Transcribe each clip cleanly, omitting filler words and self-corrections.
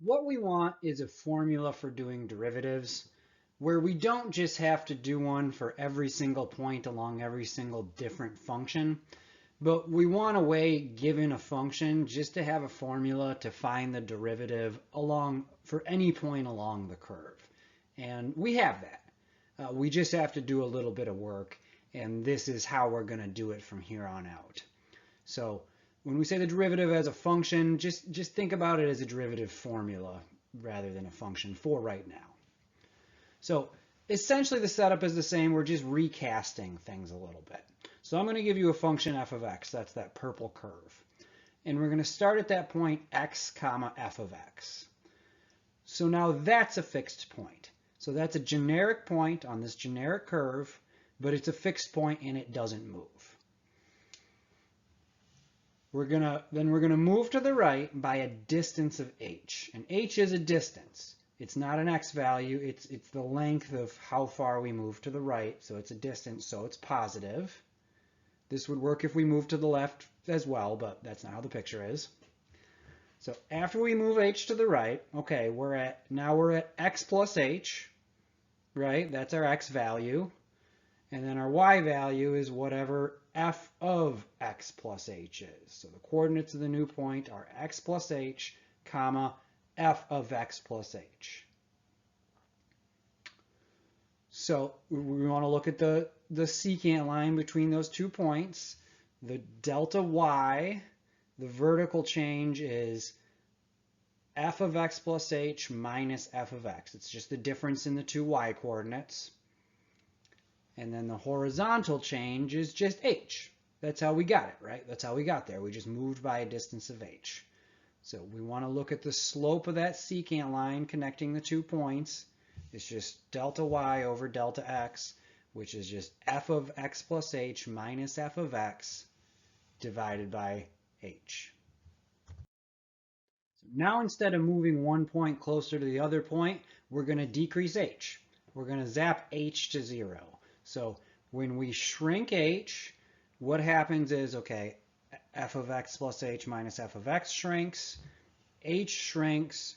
What we want is a formula for doing derivatives where we don't just have to do one for every single point along every single different function, but we want a way, given a function, just to have a formula to find the derivative along for any point along the curve. And we have that. We just have to do a little bit of work, and this is how we're going to do it from here on out. So when we say the derivative as a function, just think about it as a derivative formula rather than a function for right now. So essentially the setup is the same. We're just recasting things a little bit. So I'm going to give you a function f of x. That's that purple curve. And we're going to start at that point x comma f of x. So now that's a fixed point. So that's a generic point on this generic curve, but it's a fixed point and it doesn't move. We're gonna move to the right by a distance of h, and h is a distance. It's not an x value. It's the length of how far we move to the right. So it's a distance. So it's positive. This would work if we move to the left as well, but that's not how the picture is. So after we move h to the right, okay, now we're at x plus h, right? That's our x value. And then our y value is whatever f of x plus h is. So the coordinates of the new point are x plus h, comma, f of x plus h. So we want to look at the secant line between those 2 points. The delta y, the vertical change is f of x plus h minus f of x. It's just the difference in the 2 y coordinates. And then the horizontal change is just h. That's how we got it, right? That's how we got there. We just moved by a distance of h. So we want to look at the slope of that secant line connecting the 2 points. It's just delta y over delta x, which is just f of x plus h minus f of x divided by h. So now instead of moving one point closer to the other point, we're going to decrease h. We're going to zap h to 0. So when we shrink h, what happens is, okay, f of x plus h minus f of x shrinks, h shrinks,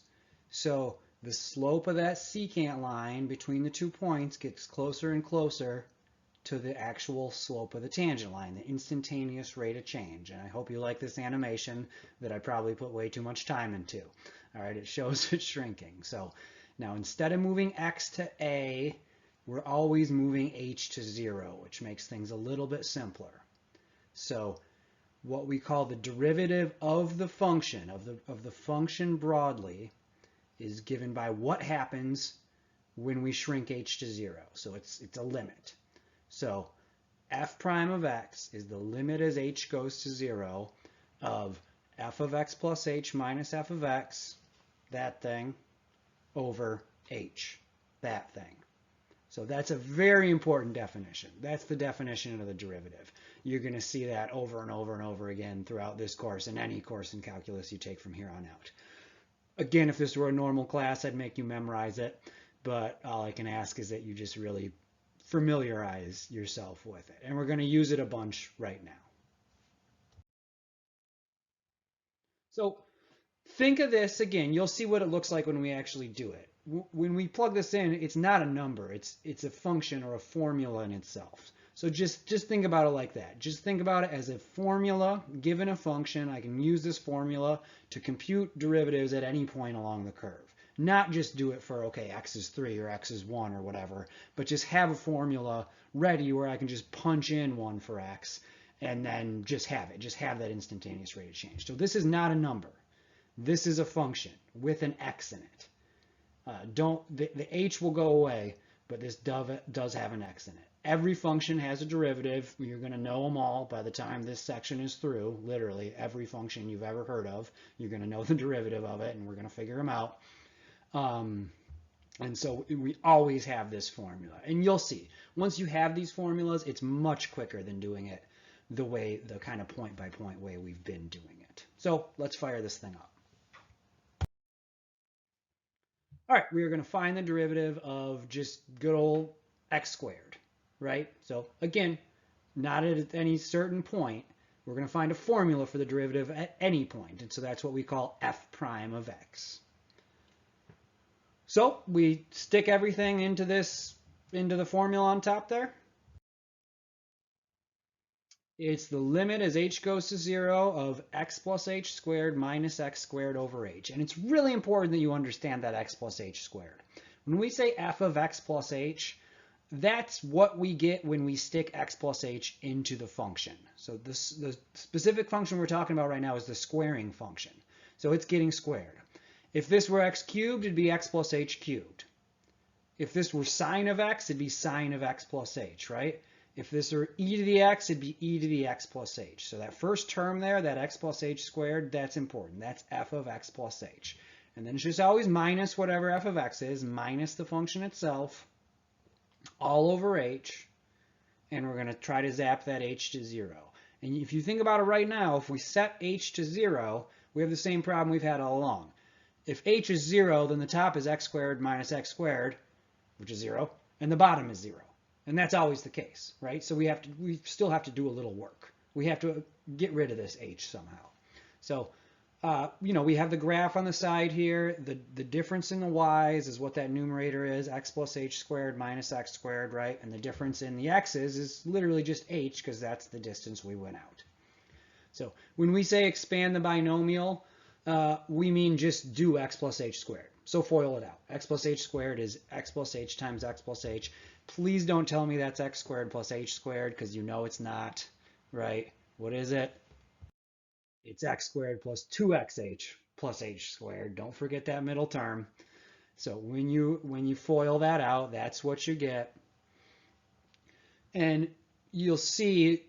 so the slope of that secant line between the 2 points gets closer and closer to the actual slope of the tangent line, the instantaneous rate of change. And I hope you like this animation that I probably put way too much time into. All right, it shows it shrinking. So now instead of moving x to a, we're always moving h to 0, which makes things a little bit simpler. So what we call the derivative of the function, of the function broadly, is given by what happens when we shrink h to 0. So it's a limit. So f prime of x is the limit as h goes to 0 of f of x plus h minus f of x, that thing, over h, that thing. So that's a very important definition. That's the definition of the derivative. You're going to see that over and over and over again throughout this course and any course in calculus you take from here on out. Again, if this were a normal class, I'd make you memorize it, but all I can ask is that you just really familiarize yourself with it. And we're going to use it a bunch right now. So think of this again. You'll see what it looks like when we actually do it. When we plug this in, it's not a number. It's a function or a formula in itself. So just think about it like that. Just think about it as a formula given a function. I can use this formula to compute derivatives at any point along the curve. Not just do it for, okay, x is 3 or x is 1 or whatever, but just have a formula ready where I can just punch in 1 for x and then just have it. Just have that instantaneous rate of change. So this is not a number. This is a function with an x in it. The h will go away, but this does have an x in it. Every function has a derivative. You're going to know them all by the time this section is through. Literally every function you've ever heard of, you're going to know the derivative of it, and we're going to figure them out. And so we always have this formula. And you'll see, once you have these formulas, it's much quicker than doing it the kind of point-by-point way we've been doing it. So let's fire this thing up. All right, we are going to find the derivative of just good old x squared, right? So again, not at any certain point. We're going to find a formula for the derivative at any point. And so that's what we call f prime of x. So we stick everything into the formula on top there. It's the limit as h goes to 0 of x plus h squared minus x squared over h. And it's really important that you understand that x plus h squared. When we say f of x plus h, that's what we get when we stick x plus h into the function. So the specific function we're talking about right now is the squaring function. So it's getting squared. If this were x cubed, it'd be x plus h cubed. If this were sine of x, it'd be sine of x plus h, right? If this were e to the x, it'd be e to the x plus h. So that first term there, that x plus h squared, that's important. That's f of x plus h. And then it's just always minus whatever f of x is, minus the function itself, all over h. And we're going to try to zap that h to 0. And if you think about it right now, if we set h to 0, we have the same problem we've had all along. If h is 0, then the top is x squared minus x squared, which is 0, and the bottom is 0. And that's always the case, right? So we still have to do a little work. We have to get rid of this h somehow. So, we have the graph on the side here. The difference in the y's is what that numerator is, x plus h squared minus x squared, right? And the difference in the x's is literally just h, because that's the distance we went out. So when we say expand the binomial, we mean just do x plus h squared. So FOIL it out. X plus h squared is x plus h times x plus h. Please don't tell me that's x squared plus h squared, because you know it's not, right? What is it? It's x squared plus 2xh plus h squared. Don't forget that middle term. So when you FOIL that out, that's what you get. And you'll see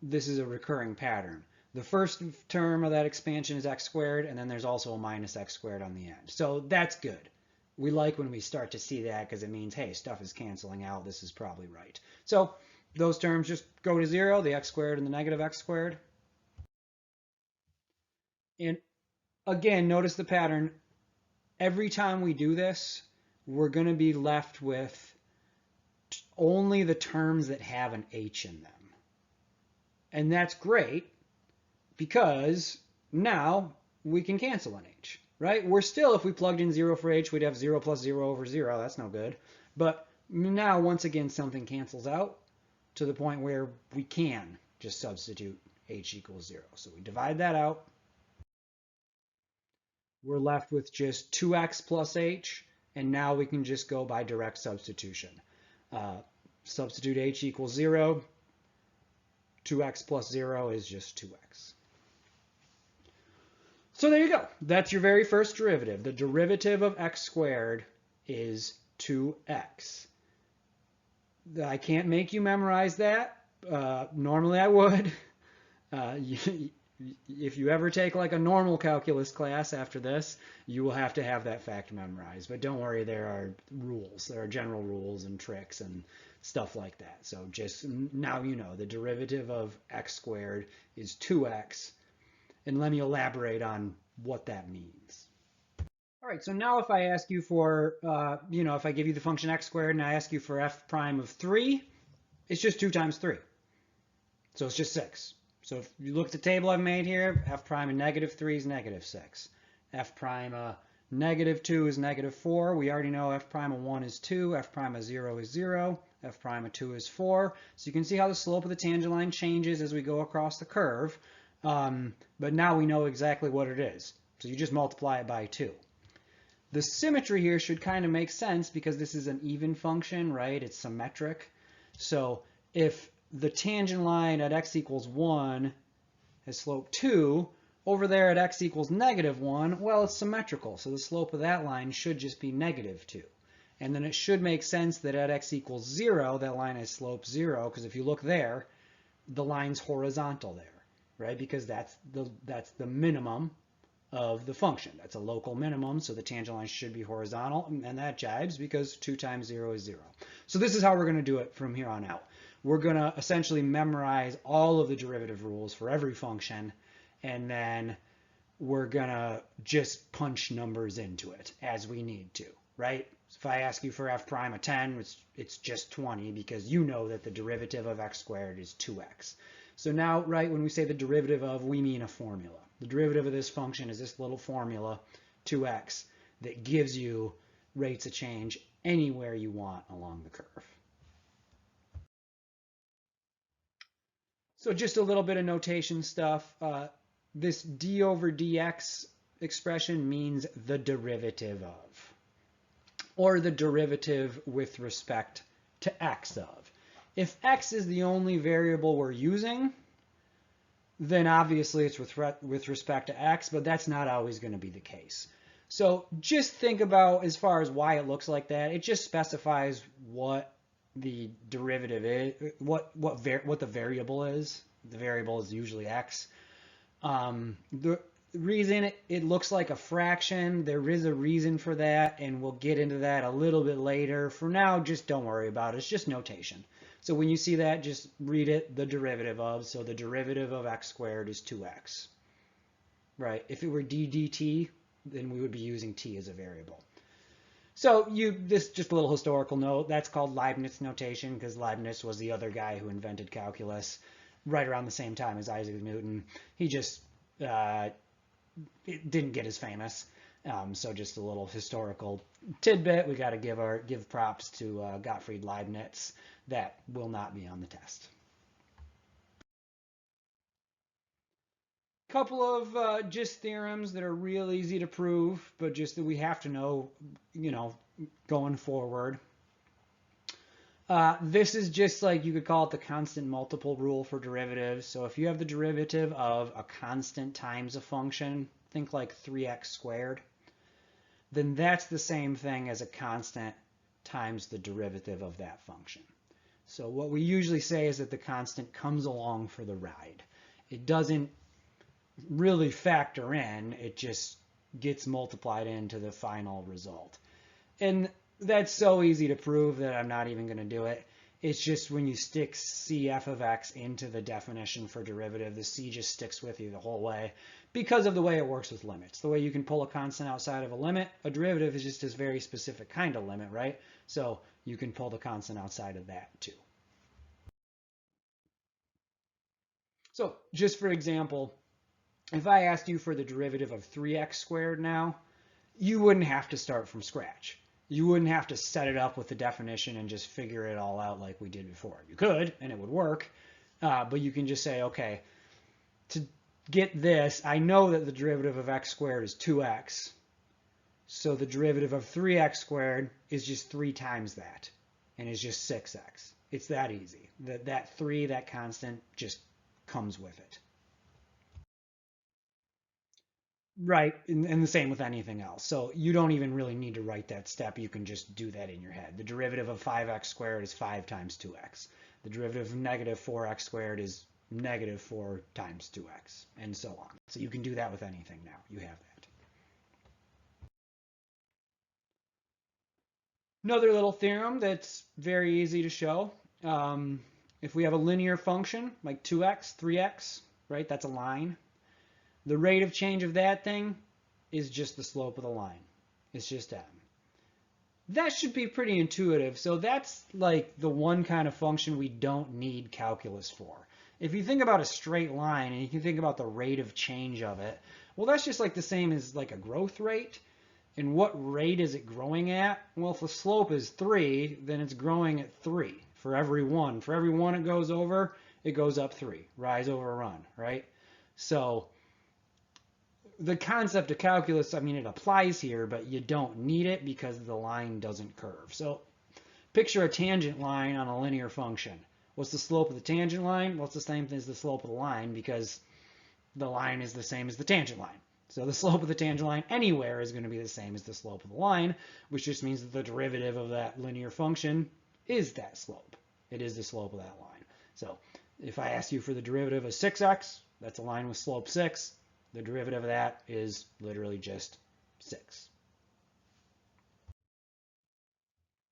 this is a recurring pattern. The first term of that expansion is x squared, and then there's also a minus x squared on the end. So that's good. We like when we start to see that, because it means, hey, stuff is canceling out. This is probably right. So those terms just go to 0, the x squared and the negative x squared. And again, notice the pattern. Every time we do this, we're going to be left with only the terms that have an h in them. And that's great, because now we can cancel an h, right? We're still, if we plugged in 0 for h, we'd have 0 plus 0 over 0. That's no good. But now, once again, something cancels out to the point where we can just substitute h equals 0. So we divide that out. We're left with just 2x plus h, and now we can just go by direct substitution. Substitute h equals 0. 2x plus 0 is just 2x. So there you go. That's your very first derivative. The derivative of x squared is 2x. I can't make you memorize that. Normally I would. If you ever take like a normal calculus class after this, you will have to have that fact memorized. But don't worry, there are rules. There are general rules and tricks and stuff like that. So just now you know the derivative of x squared is 2x. And let me elaborate on what that means. All right, so now if I ask you for, if I give you the function x squared and I ask you for f prime of 3, it's just 2 times 3. So it's just 6. So if you look at the table I've made here, f prime of negative 3 is negative 6. F prime of negative 2 is negative 4. We already know f prime of 1 is 2. F prime of 0 is 0. F prime of 2 is 4. So you can see how the slope of the tangent line changes as we go across the curve. But now we know exactly what it is. So you just multiply it by 2. The symmetry here should kind of make sense because this is an even function, right? It's symmetric. So if the tangent line at x equals 1 has slope 2, over there at x equals negative 1, well, it's symmetrical. So the slope of that line should just be negative 2. And then it should make sense that at x equals 0, that line has slope 0, because if you look there, the line's horizontal there, right? Because that's the minimum of the function. That's a local minimum, so the tangent line should be horizontal, and that jibes because 2 times 0 is 0. So this is how we're going to do it from here on out. We're going to essentially memorize all of the derivative rules for every function, and then we're going to just punch numbers into it as we need to, right? If I ask you for f prime of 10, it's just 20 because you know that the derivative of x squared is 2x. So now, right, when we say the derivative of, we mean a formula. The derivative of this function is this little formula, 2x, that gives you rates of change anywhere you want along the curve. So just a little bit of notation stuff. This d over dx expression means the derivative of, or the derivative with respect to x of. If x is the only variable we're using, then obviously it's with respect to x, but that's not always going to be the case. So just think about, as far as why it looks like that, it just specifies what the derivative is, what the variable is. The variable is usually x. The reason it looks like a fraction, there is a reason for that, and we'll get into that a little bit later. For now, just don't worry about it. It's just notation. So when you see that, just read it, the derivative of. So the derivative of x squared is 2x, right? If it were d dt, then we would be using t as a variable. So this just a little historical note, that's called Leibniz notation, because Leibniz was the other guy who invented calculus right around the same time as Isaac Newton. He just it didn't get as famous. So just a little historical tidbit. We got to give props to Gottfried Leibniz. That will not be on the test. Couple of just theorems that are real easy to prove, but just that we have to know, going forward. This is just like, you could call it the constant multiple rule for derivatives. So if you have the derivative of a constant times a function, think like 3x squared, then that's the same thing as a constant times the derivative of that function. So what we usually say is that the constant comes along for the ride. It doesn't really factor in, it just gets multiplied into the final result. And that's so easy to prove that I'm not even going to do it. It's just when you stick CF of x into the definition for derivative, the C just sticks with you the whole way because of the way it works with limits. The way you can pull a constant outside of a limit, a derivative is just this very specific kind of limit, right? So you can pull the constant outside of that too. So just for example, if I asked you for the derivative of 3x squared now, you wouldn't have to start from scratch. You wouldn't have to set it up with the definition and just figure it all out like we did before. You could, and it would work, but you can just say, okay, to get this, I know that the derivative of x squared is 2x, so the derivative of 3x squared is just 3 times that, and is just 6x. It's that easy. That 3, that constant, just comes with it. Right, and the same with anything else. So you don't even really need to write that step. You can just do that in your head. The derivative of 5x squared is 5 times 2x. The derivative of negative 4x squared is negative 4 times 2x, and so on. So you can do that with anything now. You have that. Another little theorem that's very easy to show. If we have a linear function, like 2x, 3x, right, that's a line. The rate of change of that thing is just the slope of the line. It's just m. That should be pretty intuitive. So that's like the one kind of function we don't need calculus for. If you think about a straight line and you can think about the rate of change of it, well, that's just like the same as like a growth rate. And what rate is it growing at? Well, if the slope is 3, then it's growing at 3 for every 1. For every 1 it goes over, it goes up 3. Rise over run, right? So the concept of calculus, I mean, it applies here, but you don't need it because the line doesn't curve. So picture a tangent line on a linear function. What's the slope of the tangent line? Well, it's the same as the slope of the line because the line is the same as the tangent line. So the slope of the tangent line anywhere is going to be the same as the slope of the line, which just means that the derivative of that linear function is that slope. It is the slope of that line. So if I ask you for the derivative of 6x, that's a line with slope 6. The derivative of that is literally just 6.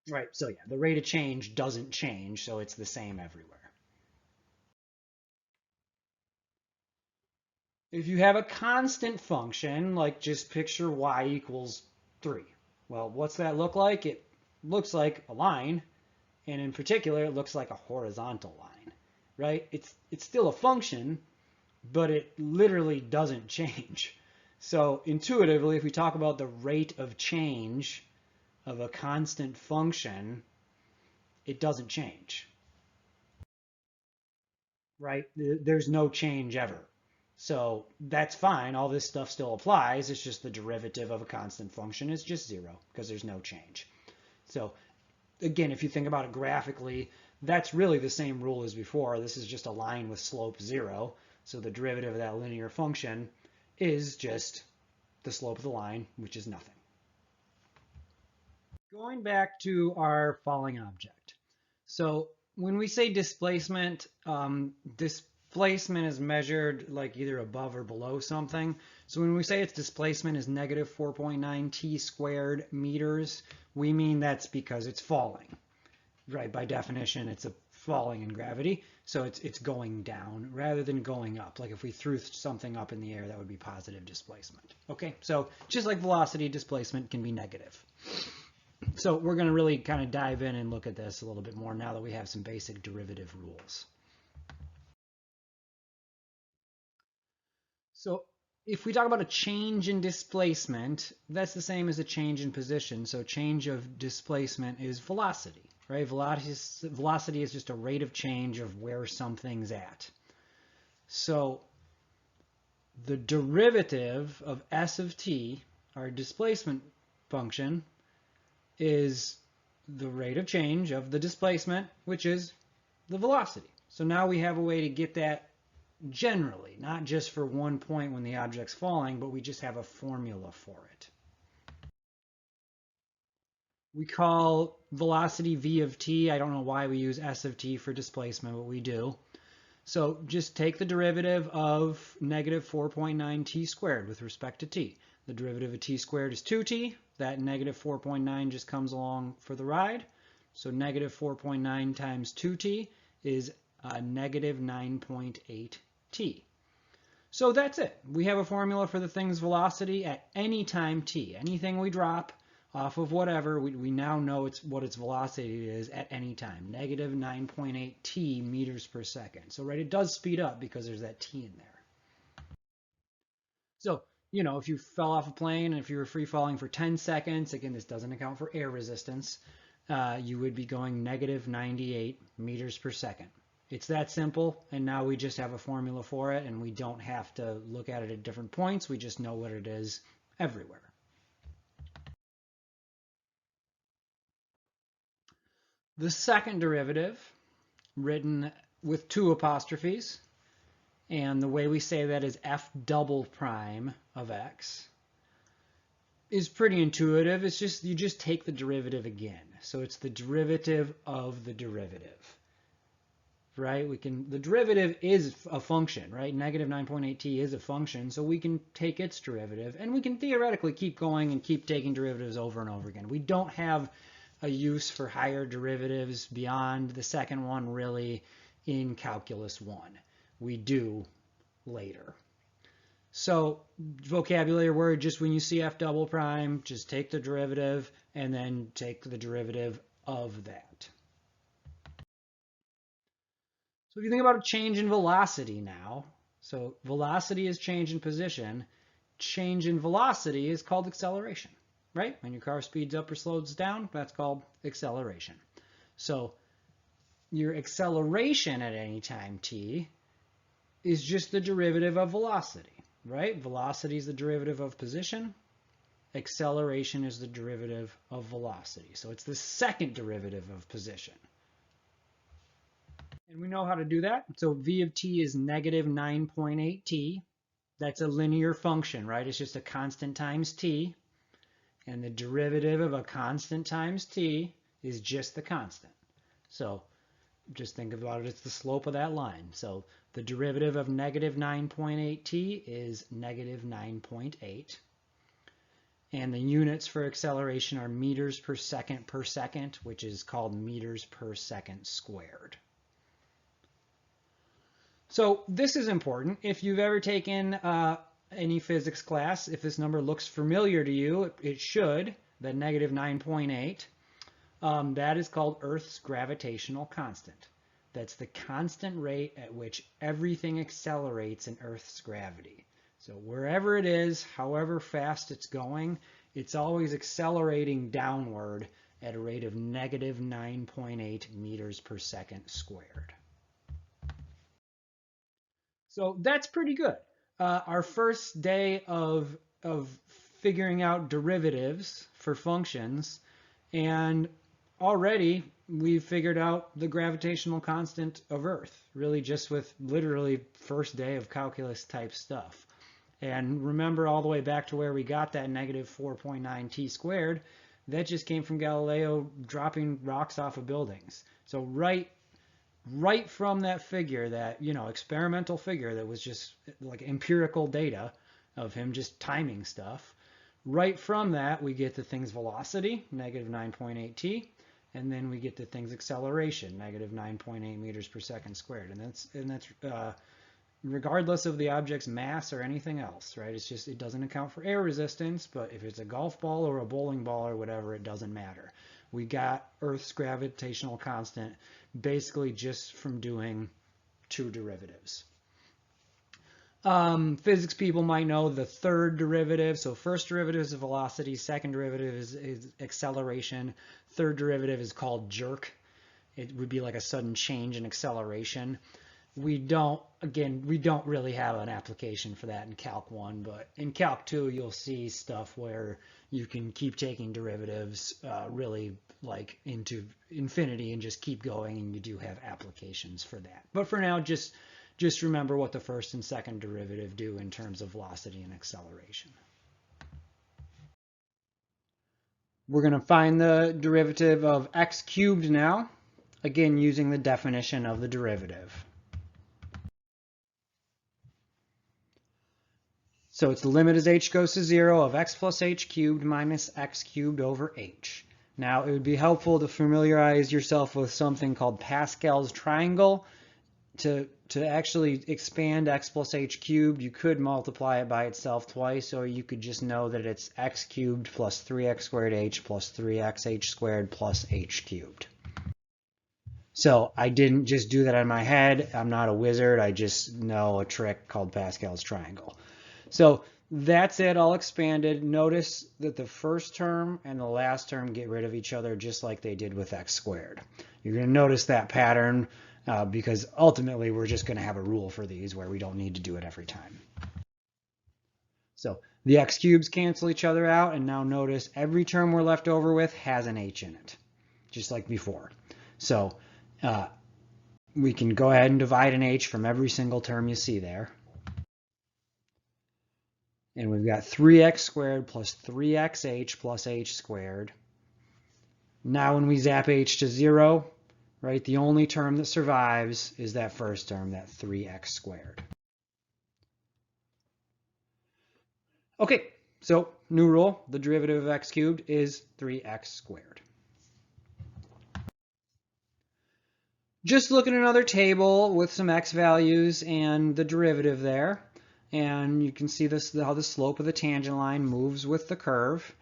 Right, so yeah, the rate of change doesn't change, so it's the same everywhere. If you have a constant function, like just picture y equals 3. Well, what's that look like? It looks like a line, and in particular, it looks like a horizontal line, right? It's still a function, but it literally doesn't change. So intuitively, if we talk about the rate of change of a constant function, it doesn't change, right? There's no change ever. So that's fine. All this stuff still applies. It's just the derivative of a constant function is just 0 because there's no change. So again, if you think about it graphically, that's really the same rule as before. This is just a line with slope 0. So the derivative of that linear function is just the slope of the line, which is nothing. Going back to our falling object. So when we say displacement, displacement is measured like either above or below something. So when we say its displacement is negative 4.9 t squared meters, we mean that's because it's falling, right? By definition, it's a falling in gravity. So it's going down rather than going up. Like if we threw something up in the air, that would be positive displacement. Okay, so just like velocity, displacement can be negative. So we're going to really kind of dive in and look at this a little bit more now that we have some basic derivative rules. So if we talk about a change in displacement, that's the same as a change in position. So change of displacement is velocity, right? Velocity is just a rate of change of where something's at. So the derivative of s of t, our displacement function, is the rate of change of the displacement, which is the velocity. So now we have a way to get that generally, not just for one point when the object's falling, but we just have a formula for it. We call velocity v of t. I don't know why we use s of t for displacement, but we do. So just take the derivative of negative 4.9 t squared with respect to t. The derivative of t squared is 2t. That negative 4.9 just comes along for the ride. So negative 4.9 times 2t is negative 9.8 t. So that's it. We have a formula for the thing's velocity at any time t. Anything we drop off of whatever, we now know what its velocity is at any time. Negative 9.8 t meters per second. So right, it does speed up because there's that t in there. So, you know, if you fell off a plane and if you were free falling for 10 seconds, again, this doesn't account for air resistance, you would be going negative 98 meters per second. It's that simple, and now we just have a formula for it, and we don't have to look at it at different points. We just know what it is everywhere. The second derivative, written with 2 apostrophes, and the way we say that is f double prime of x, is pretty intuitive. It's just, you just take the derivative again. So it's the derivative of the derivative, right? The derivative is a function, right? Negative 9.8t is a function, so we can take its derivative, and we can theoretically keep going and keep taking derivatives over and over again. We don't have a use for higher derivatives beyond the second one really in Calculus 1. We do later. So vocabulary word, just when you see f double prime, just take the derivative and then take the derivative of that. So if you think about a change in velocity now, so velocity is change in position, change in velocity is called acceleration, right? When your car speeds up or slows down, that's called acceleration. So your acceleration at any time t is just the derivative of velocity, right? Velocity is the derivative of position. Acceleration is the derivative of velocity. So it's the second derivative of position. And we know how to do that. So v of t is negative 9.8 t. That's a linear function, right? It's just a constant times t. And the derivative of a constant times t is just the constant. So just think about it, it's the slope of that line. So the derivative of negative 9.8 t is negative 9.8. And the units for acceleration are meters per second, which is called meters per second squared. So this is important. If you've ever taken any physics class, if this number looks familiar to you, it should, the negative 9.8. That is called Earth's gravitational constant. That's the constant rate at which everything accelerates in Earth's gravity. So wherever it is, however fast it's going, it's always accelerating downward at a rate of negative 9.8 meters per second squared. So that's pretty good. Our first day of figuring out derivatives for functions, and already we've figured out the gravitational constant of Earth, really just with literally first day of calculus type stuff. And remember all the way back to where we got that negative 4.9 t squared, that just came from Galileo dropping rocks off of buildings. So right from that figure, that, you know, experimental figure that was just like empirical data of him just timing stuff, right from that we get the thing's velocity, negative 9.8 t, and then we get the thing's acceleration, negative 9.8 meters per second squared. And that's regardless of the object's mass or anything else, right? It's just, it doesn't account for air resistance, but if it's a golf ball or a bowling ball or whatever, it doesn't matter. We got Earth's gravitational constant basically just from doing two derivatives. Physics people might know the third derivative. So first derivative is velocity, second derivative is acceleration, third derivative is called jerk. It would be like a sudden change in acceleration. We don't really have an application for that in Calc 1, but in Calc 2 you'll see stuff where you can keep taking derivatives really like into infinity and just keep going, and you do have applications for that. But for now, just remember what the first and second derivative do in terms of velocity and acceleration. We're going to find the derivative of x cubed now, again using the definition of the derivative. So it's the limit as h goes to 0 of x plus h cubed minus x cubed over h. Now it would be helpful to familiarize yourself with something called Pascal's triangle. To actually expand x plus h cubed, you could multiply it by itself twice, or you could just know that it's x cubed plus 3x squared h plus 3x squared plus h cubed. So I didn't just do that in my head. I'm not a wizard. I just know a trick called Pascal's triangle. So that's it, all expanded. Notice that the first term and the last term get rid of each other just like they did with x squared. You're going to notice that pattern because ultimately we're just going to have a rule for these where we don't need to do it every time. So the x cubes cancel each other out, and now notice every term we're left over with has an h in it, just like before. So we can go ahead and divide an h from every single term you see there. And we've got 3x squared plus 3xh plus h squared. Now when we zap h to 0, right, the only term that survives is that first term, that 3x squared. Okay, so new rule, the derivative of x cubed is 3x squared. Just look at another table with some x values and the derivative there. And you can see this, how the slope of the tangent line moves with the curve.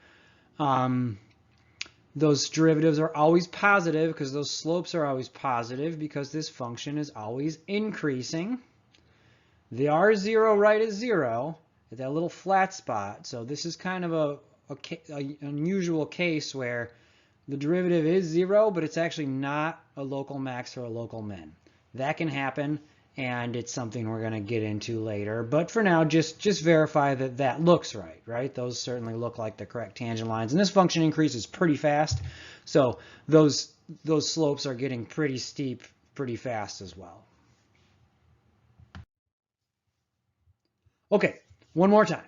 Those derivatives are always positive because those slopes are always positive because this function is always increasing. The R0 right is 0 at that little flat spot. So this is kind of an unusual case where the derivative is 0, but it's actually not a local max or a local min. That can happen, and it's something we're going to get into later. But for now, just verify that that looks right, right? Those certainly look like the correct tangent lines. And this function increases pretty fast, so those slopes are getting pretty steep pretty fast as well. Okay, one more time.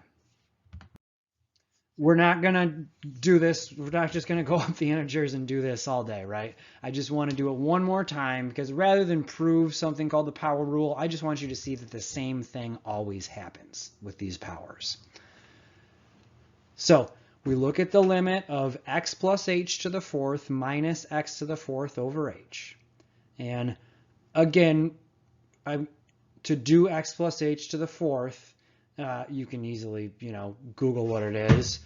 We're not going to do this. We're not just going to go up the integers and do this all day, right? I just want to do it one more time because rather than prove something called the power rule, I just want you to see that the same thing always happens with these powers. So we look at the limit of x plus h to the fourth minus x to the fourth over h. And again, to do x plus h to the fourth, you can easily, Google what it is.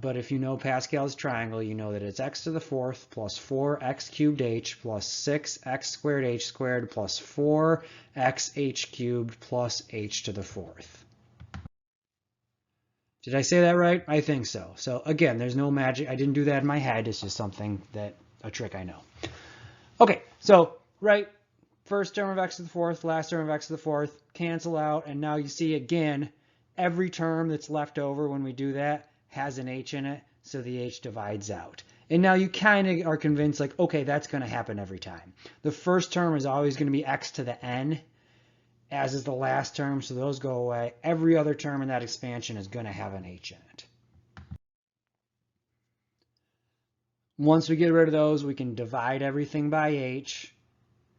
But if you know Pascal's triangle, you know that it's x to the fourth plus 4x cubed h plus 6x squared h squared plus 4x h cubed plus h to the fourth. Did I say that right? I think so. So again, there's no magic. I didn't do that in my head. It's just something a trick I know. Okay, so right, first term of x to the fourth, last term of x to the fourth, cancel out, and now you see again, every term that's left over when we do that has an h in it, so the h divides out. And now you kind of are convinced, like, okay, that's going to happen every time. The first term is always going to be x to the n, as is the last term, so those go away. Every other term in that expansion is going to have an h in it. Once we get rid of those, we can divide everything by h,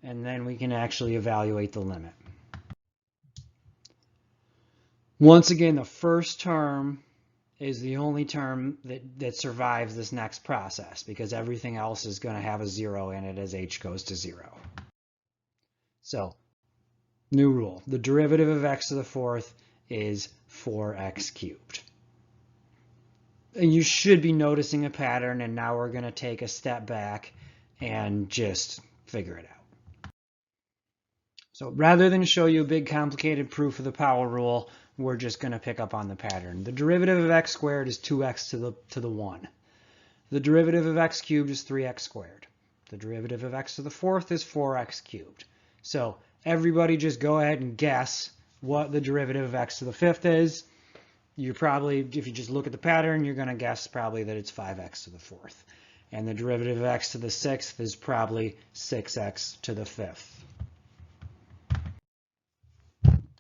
and then we can actually evaluate the limit. Once again, the first term is the only term that survives this next process, because everything else is going to have a 0 in it as h goes to 0. So, new rule. The derivative of x to the fourth is 4x cubed. And you should be noticing a pattern, and now we're going to take a step back and just figure it out. So rather than show you a big complicated proof of the power rule, we're just going to pick up on the pattern. The derivative of x squared is 2x to the 1. The derivative of x cubed is 3x squared. The derivative of x to the fourth is 4x cubed. So everybody just go ahead and guess what the derivative of x to the fifth is. You're probably, if you just look at the pattern, you're going to guess probably that it's 5x to the fourth. And the derivative of x to the sixth is probably 6x to the fifth.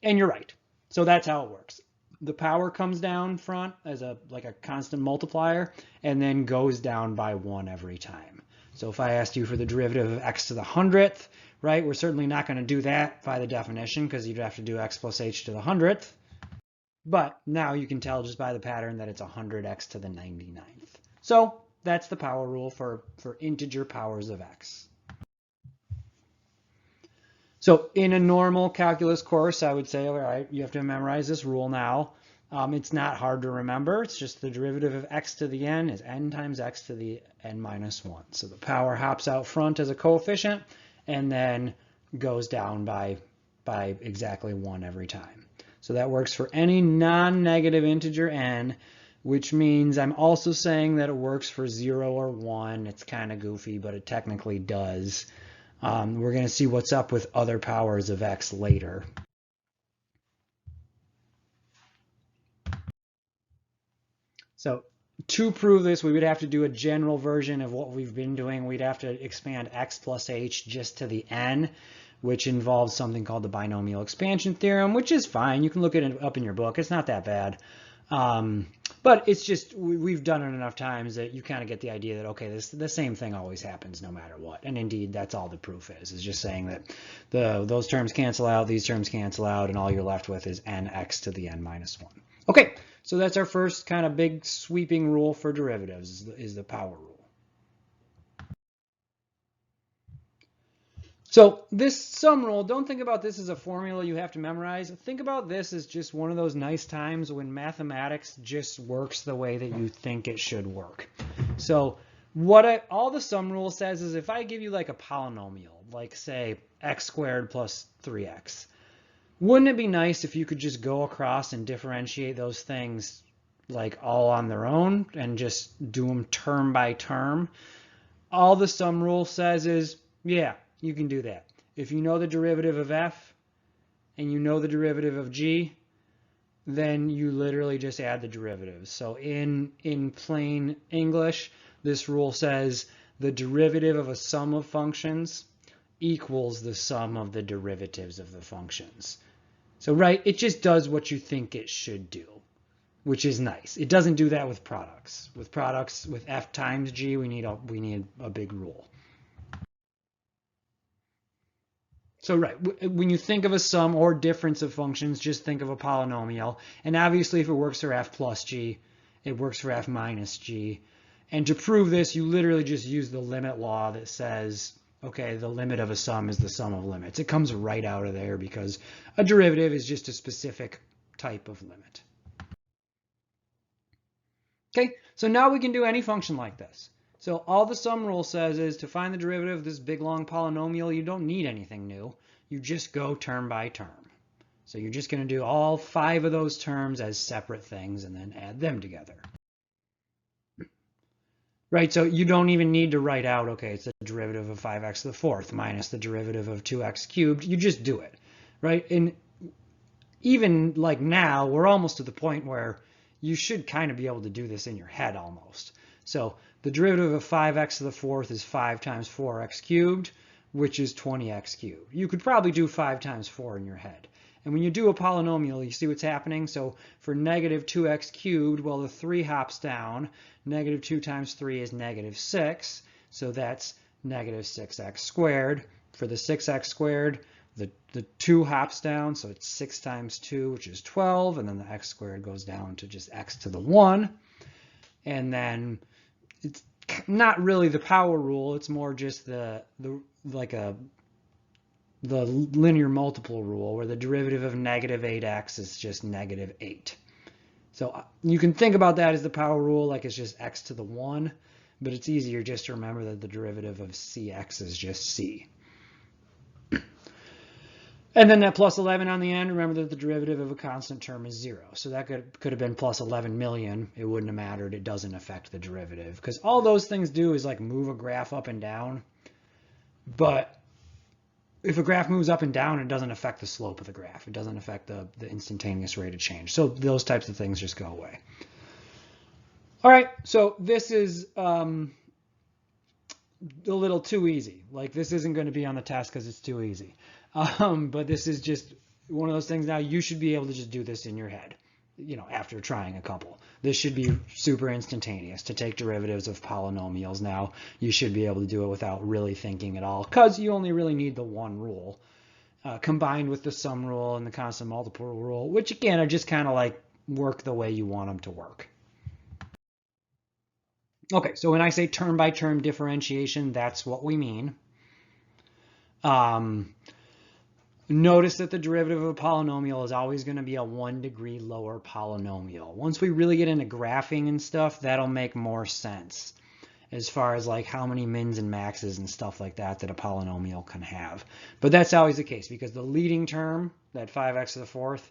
And you're right. So that's how it works. The power comes down front as like a constant multiplier, and then goes down by 1 every time. So if I asked you for the derivative of x to the 100th, right, we're certainly not going to do that by the definition, because you'd have to do x plus h to the 100th. But now you can tell just by the pattern that it's 100x to the 99th. So that's the power rule for integer powers of x. So in a normal calculus course, I would say, all right, you have to memorize this rule now. It's not hard to remember. It's just the derivative of x to the n is n times x to the n minus 1. So the power hops out front as a coefficient and then goes down by exactly 1 every time. So that works for any non-negative integer n, which means I'm also saying that it works for 0 or 1. It's kind of goofy, but it technically does. We're going to see what's up with other powers of x later. So to prove this, we would have to do a general version of what we've been doing. We'd have to expand x plus h just to the n, which involves something called the binomial expansion theorem, which is fine. You can look it up in your book. It's not that bad. But it's just, we've done it enough times that you kind of get the idea that, okay, the same thing always happens no matter what. And indeed, that's all the proof is just saying that those terms cancel out, these terms cancel out, and all you're left with is nx to the n minus 1. Okay, so that's our first kind of big sweeping rule for derivatives, is the power rule. So this sum rule, don't think about this as a formula you have to memorize. Think about this as just one of those nice times when mathematics just works the way that you think it should work. So all the sum rule says is if I give you like a polynomial, like say x squared plus 3x, wouldn't it be nice if you could just go across and differentiate those things like all on their own and just do them term by term? All the sum rule says is, yeah, you can do that. If you know the derivative of f and you know the derivative of g, then you literally just add the derivatives. So in plain English, this rule says the derivative of a sum of functions equals the sum of the derivatives of the functions. So right, it just does what you think it should do, which is nice. It doesn't do that with products. With products, with f times g, we need a big rule. So right, when you think of a sum or difference of functions, just think of a polynomial. And obviously if it works for f plus g, it works for f minus g. And to prove this, you literally just use the limit law that says, okay, the limit of a sum is the sum of limits. It comes right out of there because a derivative is just a specific type of limit. Okay, so now we can do any function like this. So all the sum rule says is to find the derivative of this big long polynomial, you don't need anything new. You just go term by term. So you're just going to do all 5 of those terms as separate things and then add them together. Right, so you don't even need to write out, okay, it's the derivative of 5x to the 4th minus the derivative of 2x cubed. You just do it, right? And even like now, we're almost to the point where you should kind of be able to do this in your head almost. So the derivative of 5x to the 4th is 5 times 4x cubed, which is 20x cubed. You could probably do 5 times 4 in your head. And when you do a polynomial, you see what's happening? So for negative 2x cubed, well, the 3 hops down. Negative 2 times 3 is negative 6. So that's negative 6x squared. For the 6x squared, the 2 hops down. So it's 6 times 2, which is 12. And then the x squared goes down to just x to the 1. And then it's not really the power rule. It's more just the linear multiple rule, where the derivative of negative 8x is just negative 8. So you can think about that as the power rule, like it's just x to the 1, but it's easier just to remember that the derivative of cx is just c. And then that plus 11 on the end, remember that the derivative of a constant term is 0. So that could have been plus 11 million. It wouldn't have mattered. It doesn't affect the derivative, because all those things do is like move a graph up and down. But if a graph moves up and down, it doesn't affect the slope of the graph. It doesn't affect the instantaneous rate of change. So those types of things just go away. All right, so this is a little too easy. Like this isn't going to be on the test because it's too easy. But this is just one of those things now you should be able to just do this in your head, you know, after trying a couple. This should be super instantaneous to take derivatives of polynomials. Now you should be able to do it without really thinking at all, because you only really need the one rule combined with the sum rule and the constant multiple rule, which again are just kind of like work the way you want them to work. Okay, so when I say term by term differentiation, that's what we mean. Notice that the derivative of a polynomial is always going to be a 1 degree lower polynomial. Once we really get into graphing and stuff, that'll make more sense as far as like how many mins and maxes and stuff like that that a polynomial can have. But that's always the case, because the leading term, that 5x to the 4th,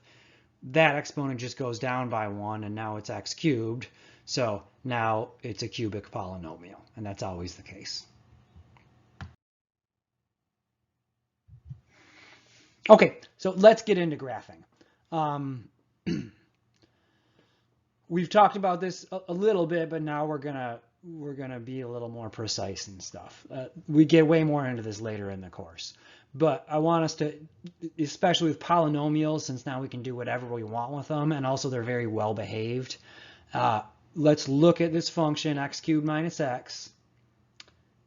that exponent just goes down by 1, and now it's x cubed. So now it's a cubic polynomial, and that's always the case. Okay, so let's get into graphing. We've talked about this a little bit, but now we're gonna be a little more precise and stuff. We get way more into this later in the course, but I want us to, especially with polynomials, since now we can do whatever we want with them, and also they're very well behaved. Let's look at this function x cubed minus x.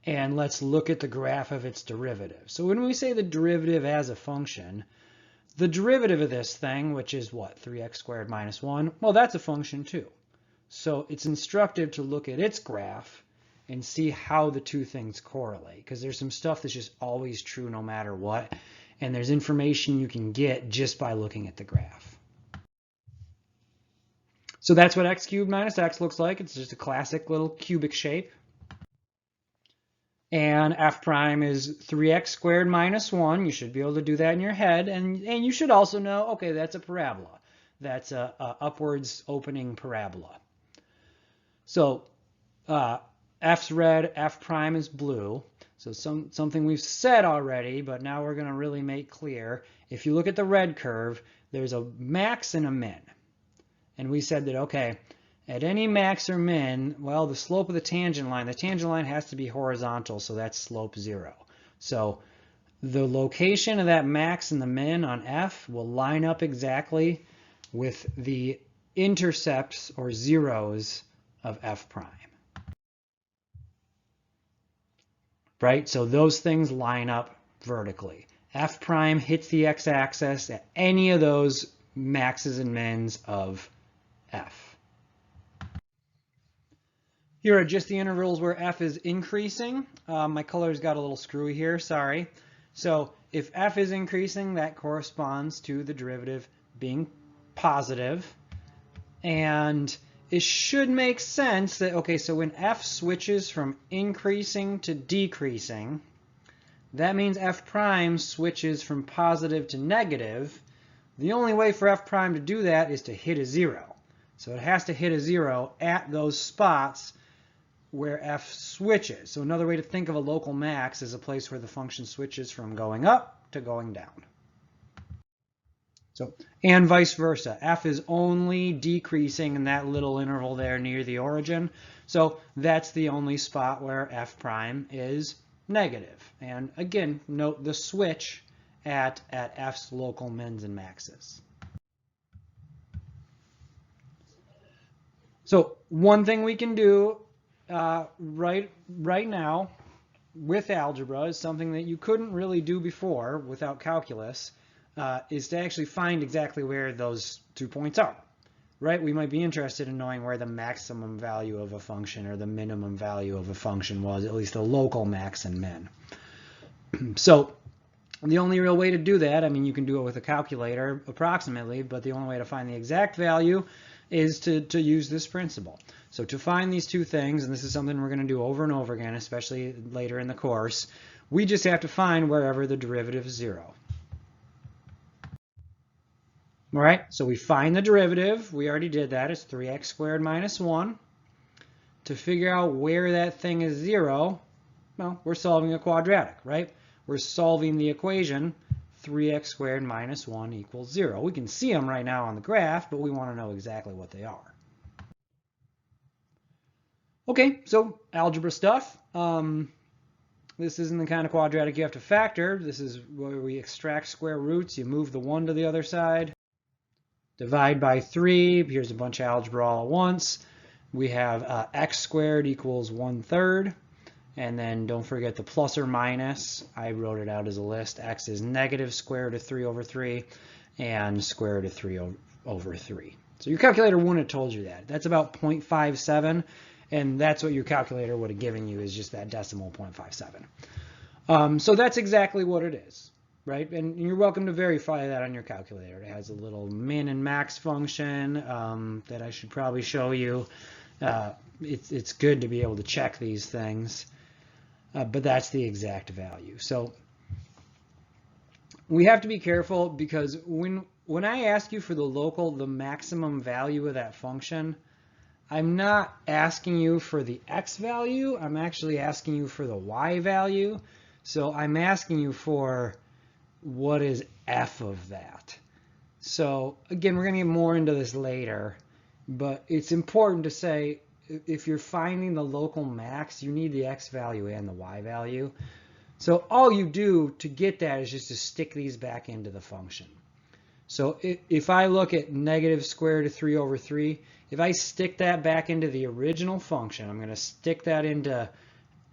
And let's look at the graph of its derivative. So when we say the derivative as a function, the derivative of this thing, which is what, 3x squared minus 1, well, that's a function too. So it's instructive to look at its graph and see how the two things correlate, because there's some stuff that's just always true no matter what, and there's information you can get just by looking at the graph. So that's what x cubed minus x looks like. It's just a classic little cubic shape. And f prime is 3x squared minus 1. You should be able to do that in your head. And you should also know, okay, that's a parabola. That's a upwards opening parabola. So f's red, f prime is blue. So something we've said already, but now we're going to really make clear. If you look at the red curve, there's a max and a min. And we said that, okay, at any max or min, well, the slope of the tangent line has to be horizontal, so that's slope 0. So the location of that max and the min on f will line up exactly with the intercepts or zeros of f prime. Right? So those things line up vertically. F prime hits the x-axis at any of those maxes and mins of f. Here are just the intervals where f is increasing. My color's got a little screwy here, sorry. So if f is increasing, that corresponds to the derivative being positive. And it should make sense that, okay, so when f switches from increasing to decreasing, that means f prime switches from positive to negative, The only way for f prime to do that is to hit a 0. So it has to hit a 0 at those spots where f switches. So another way to think of a local max is a place where the function switches from going up to going down. So, and vice versa. F is only decreasing in that little interval there near the origin. So that's the only spot where f prime is negative. And again, note the switch at f's local mins and maxes. So one thing we can do right now with algebra is something that you couldn't really do before without calculus, is to actually find exactly where those 2 points are, right? We might be interested in knowing where the maximum value of a function or the minimum value of a function was, at least the local max and min. So the only real way to do that, I mean, you can do it with a calculator approximately, but the only way to find the exact value is to use this principle. So to find these two things, and this is something we're going to do over and over again, especially later in the course, we just have to find wherever the derivative is 0. All right, so we find the derivative. We already did that. It's 3x squared minus 1. To figure out where that thing is 0, well, we're solving a quadratic, right? We're solving the equation 3x squared minus 1 equals 0. We can see them right now on the graph, but we want to know exactly what they are. Okay, so algebra stuff. This isn't the kind of quadratic you have to factor. This is where we extract square roots. You move the 1 to the other side. Divide by 3. Here's a bunch of algebra all at once. We have x squared equals 1/3. And then don't forget the plus or minus. I wrote it out as a list. X is negative square root of 3/3 and square root of 3/3. So your calculator wouldn't have told you that. That's about 0.57. And that's what your calculator would have given you, is just that decimal 0.57. So that's exactly what it is, right? And you're welcome to verify that on your calculator. It has a little min and max function that I should probably show you. It's good to be able to check these things. But that's the exact value. So we have to be careful, because when I ask you for the maximum value of that function, I'm not asking you for the x value. I'm actually asking you for the y value. So I'm asking you for what is f of that. So again, we're going to get more into this later, but it's important to say, if you're finding the local max, you need the x value and the y value. So all you do to get that is just to stick these back into the function. So if I look at negative square root of 3/3, if I stick that back into the original function, I'm going to stick that into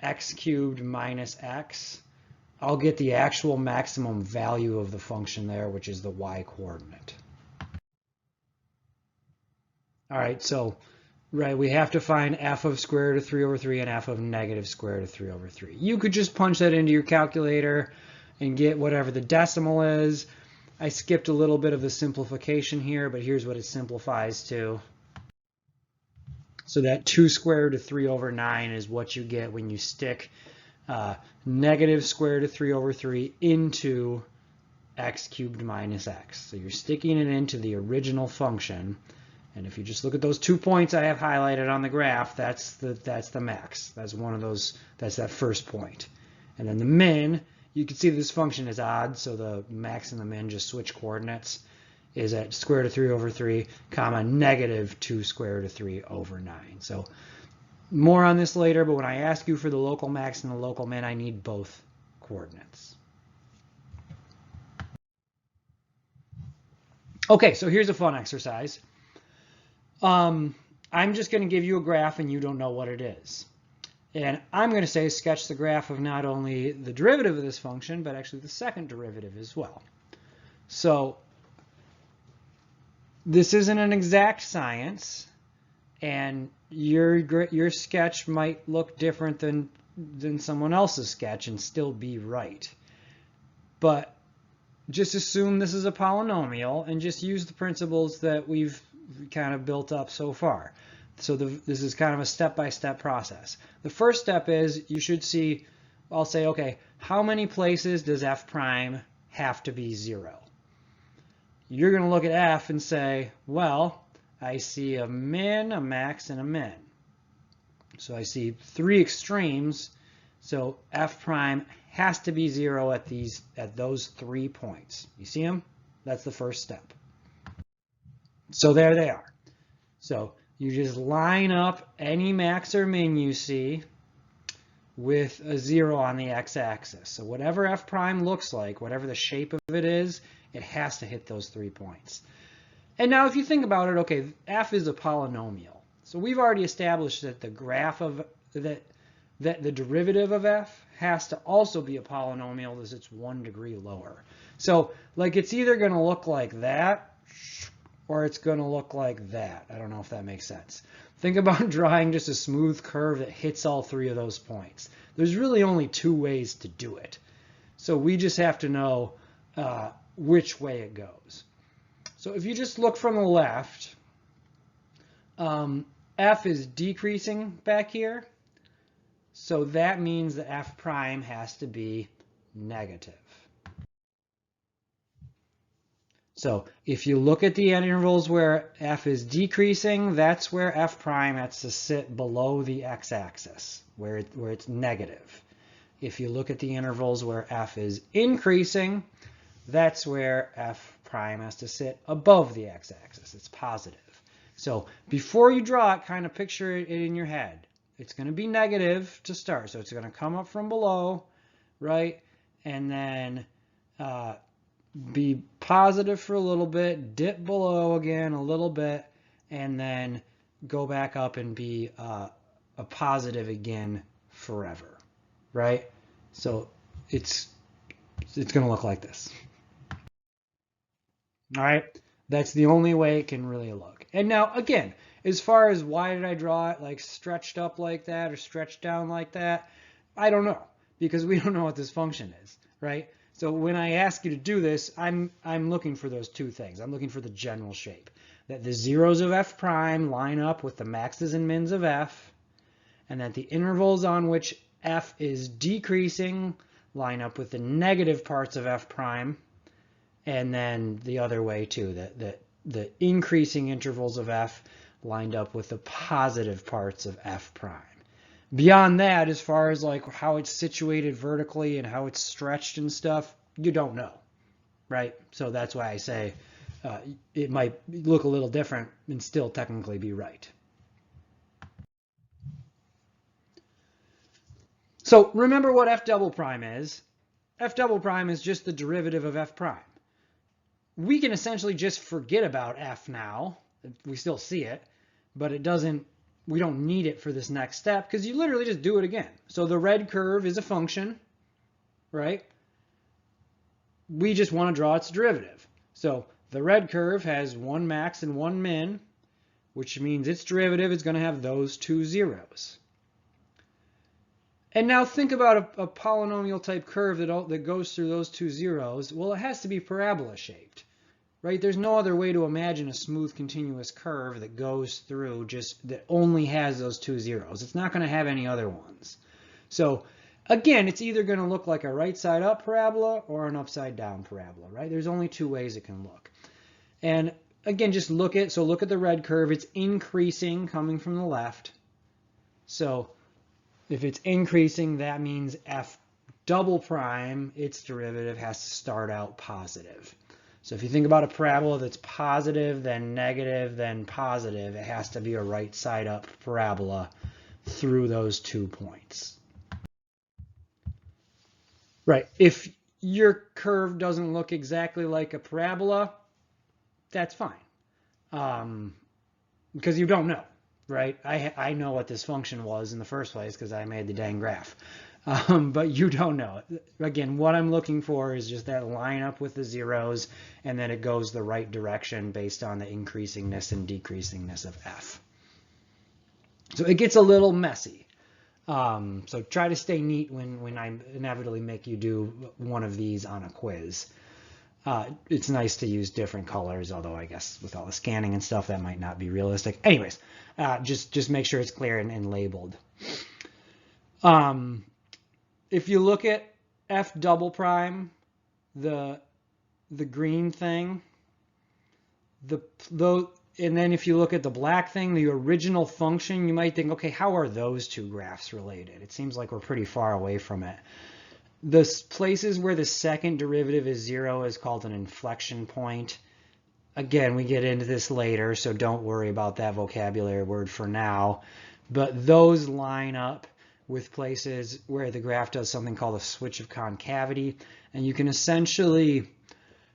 x cubed minus x, I'll get the actual maximum value of the function there, which is the y coordinate. All right, so right, we have to find f of square root of 3/3 and f of negative square root of 3/3. You could just punch that into your calculator and get whatever the decimal is. I skipped a little bit of the simplification here, but here's what it simplifies to. So that 2 square root of 3/9 is what you get when you stick negative square root of 3/3 into x cubed minus x. So you're sticking it into the original function. And if you just look at those 2 points I have highlighted on the graph, that's the max. That's one of those. That's that first point. And then the min, you can see this function is odd, so the max and the min just switch coordinates, is at square root of 3/3, comma, negative 2 square root of 3/9. So more on this later, but when I ask you for the local max and the local min, I need both coordinates. Okay, so here's a fun exercise. I'm just going to give you a graph and you don't know what it is. And I'm going to say sketch the graph of not only the derivative of this function, but actually the second derivative as well. So this isn't an exact science, and your sketch might look different than someone else's sketch and still be right. But just assume this is a polynomial and just use the principles that we've kind of built up so far. So this is kind of a step-by-step process. The first step is you should see, I'll say, okay, how many places does f prime have to be 0? you're going to look at f and say, well, I see a min, a max, and a min. So I see three extremes. So f prime has to be 0 at those 3 points. You see them? That's the first step. So there they are. So you just line up any max or min you see with a 0 on the x-axis. So whatever f prime looks like, whatever the shape of it is, it has to hit those 3 points. And now if you think about it, okay, f is a polynomial. So we've already established that the graph of that the derivative of f has to also be a polynomial as it's 1 degree lower. So like it's either going to look like that or it's going to look like that. I don't know if that makes sense. Think about drawing just a smooth curve that hits all 3 of those points. There's really only 2 ways to do it. So we just have to know which way it goes. So if you just look from the left, f is decreasing back here. So that means that f prime has to be negative. So if you look at the intervals where f is decreasing, that's where f prime has to sit below the x-axis, where it's negative. If you look at the intervals where f is increasing, that's where f prime has to sit above the x-axis. It's positive. So before you draw it, kind of picture it in your head. It's going to be negative to start. So it's going to come up from below, right? And then be positive for a little bit, dip below again a little bit, and then go back up and be a positive again forever, right? So it's going to look like this. All right, that's the only way it can really look. And now again, as far as why did I draw it like stretched up like that or stretched down like that, I don't know, because we don't know what this function is, right? So when I ask you to do this, I'm looking for those 2 things. I'm looking for the general shape, that the zeros of f prime line up with the maxes and mins of f, and that the intervals on which f is decreasing line up with the negative parts of f prime, and then the other way too, that the increasing intervals of f lined up with the positive parts of f prime. Beyond that, as far as like how it's situated vertically and how it's stretched and stuff, you don't know, right? So that's why I say it might look a little different and still technically be right. So remember what f double prime is. F double prime is just the derivative of f prime. We can essentially just forget about f now. We still see it, but we don't need it for this next step because you literally just do it again. So the red curve is a function, right? We just want to draw its derivative. So the red curve has 1 max and 1 min, which means its derivative is going to have those 2 zeros. And now think about a polynomial type curve that goes through those 2 zeros. Well, it has to be parabola shaped. Right? There's no other way to imagine a smooth continuous curve that goes through that only has those 2 zeros. It's not going to have any other ones. So again, it's either going to look like a right side up parabola or an upside down parabola, right? There's only 2 ways it can look. And again, just look at the red curve. It's increasing coming from the left. So if it's increasing, that means f double prime, its derivative has to start out positive. So if you think about a parabola that's positive, then negative, then positive, it has to be a right side up parabola through those 2 points. Right. If your curve doesn't look exactly like a parabola, that's fine. Because you don't know, right? I know what this function was in the first place because I made the dang graph. But you don't know. Again, what I'm looking for is just that line up with the zeros, and then it goes the right direction based on the increasingness and decreasingness of f. So it gets a little messy. So try to stay neat when I inevitably make you do one of these on a quiz. It's nice to use different colors, although I guess with all the scanning and stuff, that might not be realistic. Anyways, just make sure it's clear and labeled. If you look at f double prime, the green thing, And then if you look at the black thing, the original function, you might think, okay, how are those two graphs related? It seems like we're pretty far away from it. The places where the second derivative is 0 is called an inflection point. Again, we get into this later, so don't worry about that vocabulary word for now. But those line up with places where the graph does something called a switch of concavity. And you can essentially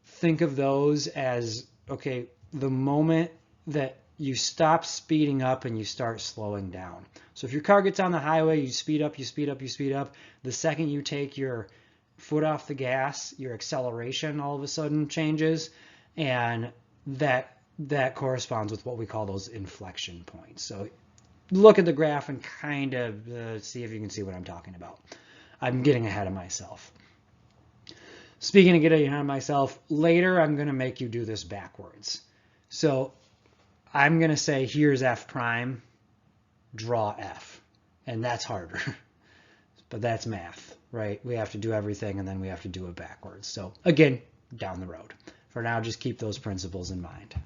think of those as, okay, the moment that you stop speeding up and you start slowing down. So if your car gets on the highway, you speed up, you speed up, you speed up. The second you take your foot off the gas, your acceleration all of a sudden changes, and that corresponds with what we call those inflection points. So look at the graph and kind of see if you can see what I'm talking about. I'm getting ahead of myself. Speaking of getting ahead of myself, later I'm going to make you do this backwards. So I'm going to say, here's f prime, draw f. And that's harder. But that's math, right? We have to do everything and then we have to do it backwards. So again, down the road. For now, just keep those principles in mind.